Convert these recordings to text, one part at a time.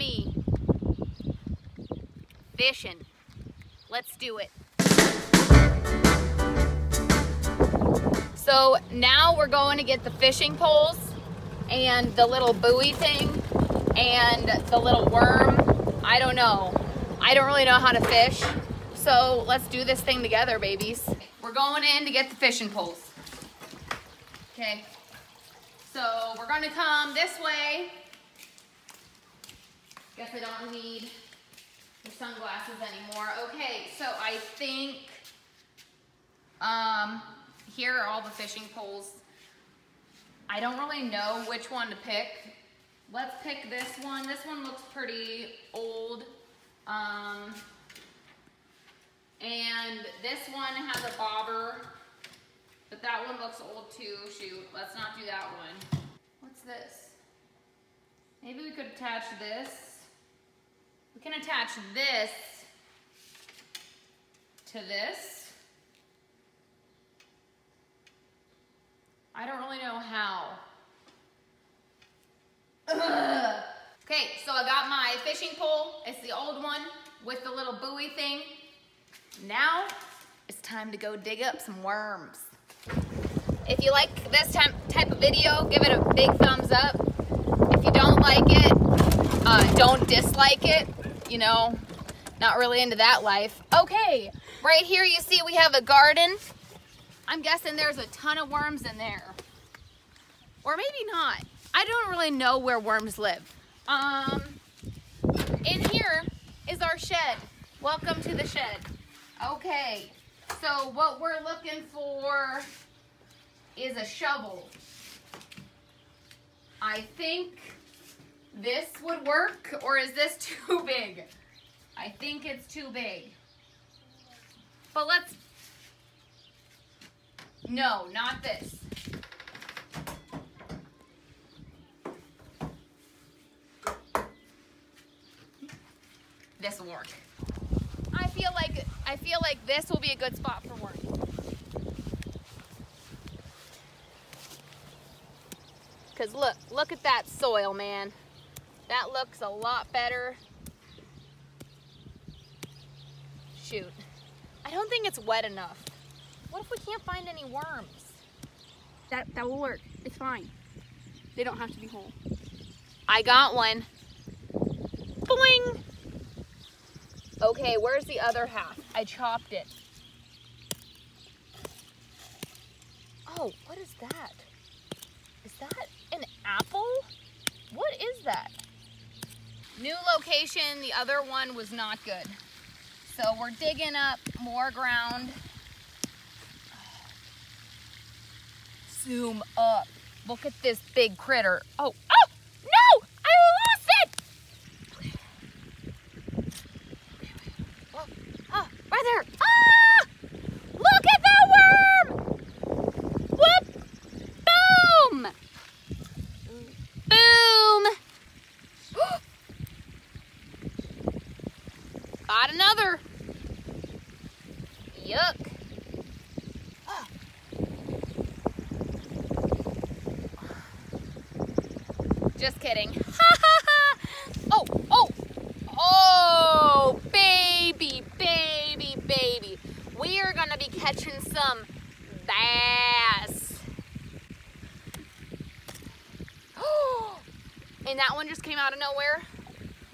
me. Fishing. Let's do it. So now we're going to get the fishing poles and the little buoy thing and the little worm. I don't know. I don't really know how to fish. So let's do this thing together, babies. We're going in to get the fishing poles. Okay. So we're going to come this way. Guess I don't need the sunglasses anymore. Okay, so I think here are all the fishing poles. I don't really know which one to pick. Let's pick this one. This one looks pretty old. And this one has a bobber, but that one looks old too. Shoot, let's not do that one. What's this? Maybe we could attach this. We can attach this to this. I don't really know how. Ugh. Okay, so I got my fishing pole. It's the old one with the little buoy thing. Now it's time to go dig up some worms. If you like this type of video, give it a big thumbs up. If you don't like it, don't dislike it. You know, not really into that life. Okay, right here you see we have a garden. I'm guessing there's a ton of worms in there. Or maybe not. I don't really know where worms live. In here is our shed. Welcome to the shed. Okay, so what we're looking for is a shovel. I think this would work, or is this too big? I think it's too big. But let's, no, not this. This will work. I feel like this will be a good spot for worms. Cause look at that soil, man. That looks a lot better. Shoot, I don't think it's wet enough. What if we can't find any worms? That will work. It's fine. They don't have to be whole. I got one. Boing! Okay, where's the other half? I chopped it. Oh, what is that? Is that an apple? What is that? New location, the other one was not good. So we're digging up more ground. Zoom up. Look at this big critter. Oh, no! I lost it! Oh, right there. Ah! Look at that worm! Whoop! Boom! Boom! Got another. Yuck. Oh. Just kidding. Oh, baby. We are gonna be catching some bass. And that one just came out of nowhere.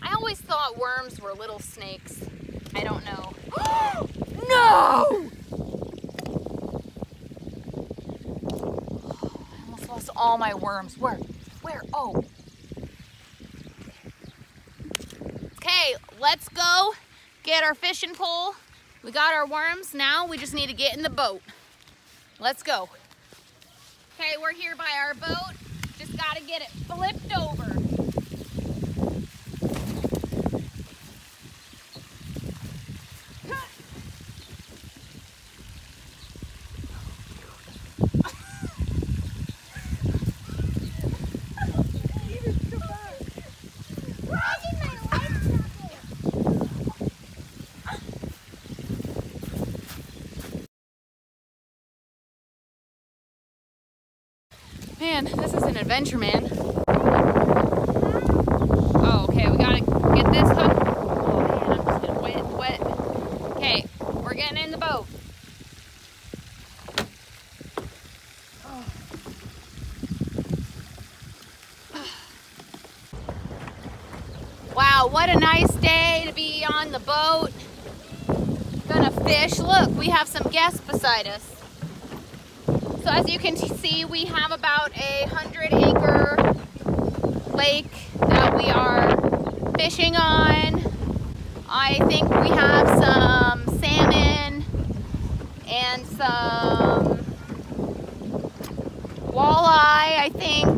I always thought worms were little snakes. I don't know. No! I almost lost all my worms. Where? Oh. Okay, let's go get our fishing pole. We got our worms. Now we just need to get in the boat. Let's go. Okay, we're here by our boat. Just gotta get it flipped over. Man, this is an adventure, man. Oh, okay, we gotta Wow, what a nice day to be on the boat. Gonna fish. Look, we have some guests beside us. So as you can see, we have about a 100-acre lake that we are fishing on. I think we have some salmon and some walleye, I think.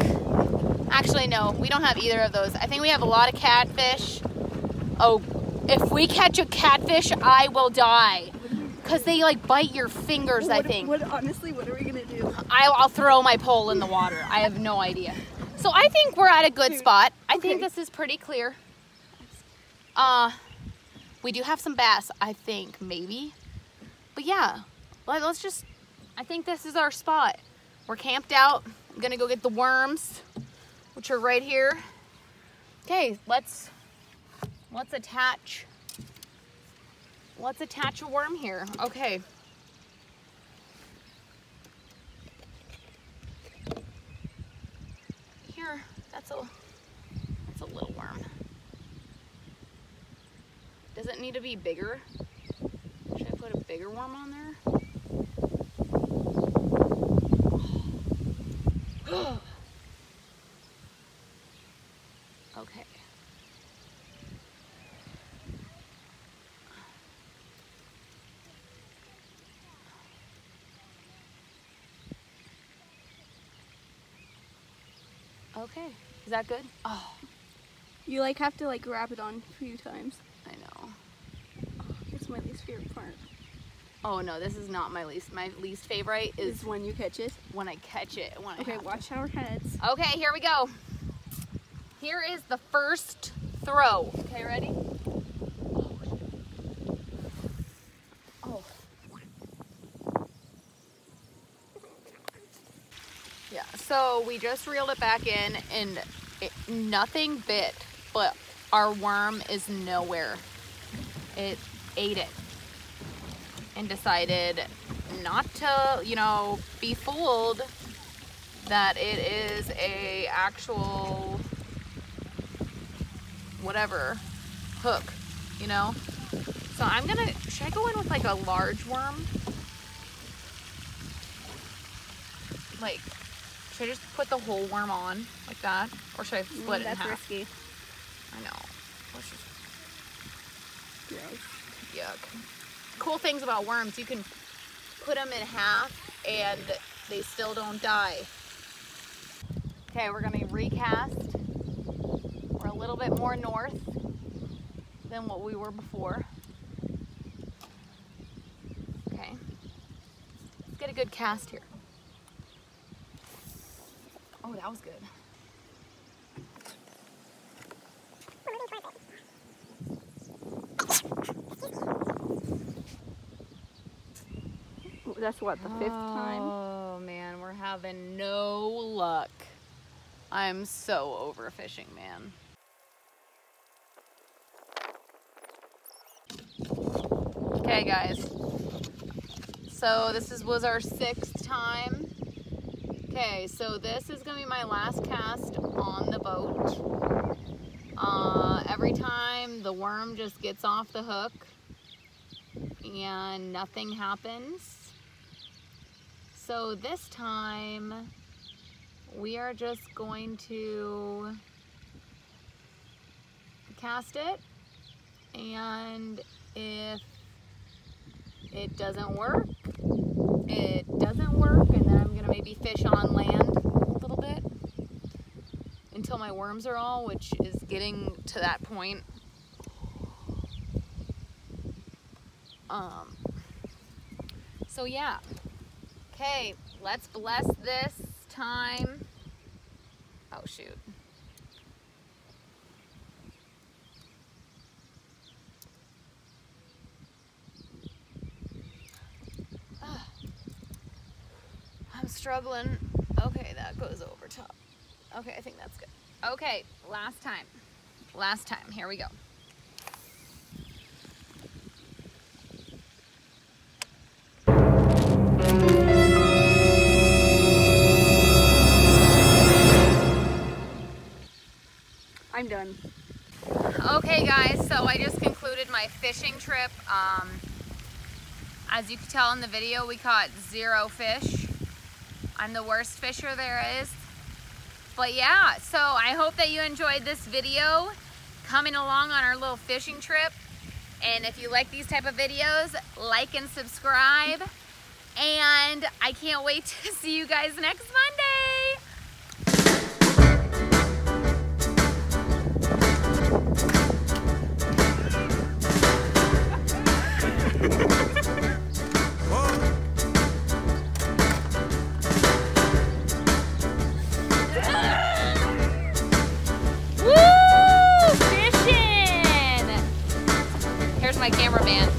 Actually, no, we don't have either of those. I think we have a lot of catfish. Oh, if we catch a catfish, I will die. Because they like bite your fingers, I think. Honestly, what are we gonna do? I'll throw my pole in the water. I have no idea. So I think we're at a good spot. I think this is pretty clear. We do have some bass, I think, maybe. But yeah, let's just, I think this is our spot. We're camped out. I'm gonna go get the worms, which are right here. Okay, let's attach a worm here. Okay. Here, that's a little worm. Does it need to be bigger? Should I put a bigger worm on there? Okay. Okay, is that good? Oh. You like have to like grab it on a few times. I know. It's my least favorite part. Oh no, this is not my least. My least favorite is when you catch it. When I catch it. Okay, watch our heads. Okay, here we go. Here is the first throw. Okay, ready? Oh. Yeah, so we just reeled it back in and nothing bit, but our worm is nowhere. It ate it and decided not to, you know, be fooled that it is a actual whatever hook, you know. So I'm gonna, should I go in with like a large worm? Like, should I just put the whole worm on like that, or should I split it in half? That's risky. I know. Let's just, Gross. yuck. Cool things about worms, you can put them in half and they still don't die. Okay, we're gonna recast. We're a little bit more north than what we were before. Okay, let's get a good cast here. Oh, that was good. That's what, the fifth time? Oh man, we're having no luck. I'm so overfishing, man. Okay guys, so this was our 6th time. Okay, so this is gonna be my last cast on the boat. Every time the worm just gets off the hook and nothing happens. So this time we are just going to cast it, and if it doesn't work, it doesn't work, and then I'm gonna maybe fish on land a little bit until my worms are all, which is getting to that point. So yeah. Okay, let's bless this time. Oh shoot. I'm struggling. Okay, that goes over top. Okay, I think that's good. Okay, last time. Last time, here we go. I'm done. Okay guys, so I just concluded my fishing trip. As you can tell in the video, we caught 0 fish. I'm the worst fisher there is. But yeah, so I hope that you enjoyed this video coming along on our little fishing trip. And if you like these type of videos, like and subscribe. And I can't wait to see you guys next Monday. Woo! Fishing! Here's my cameraman.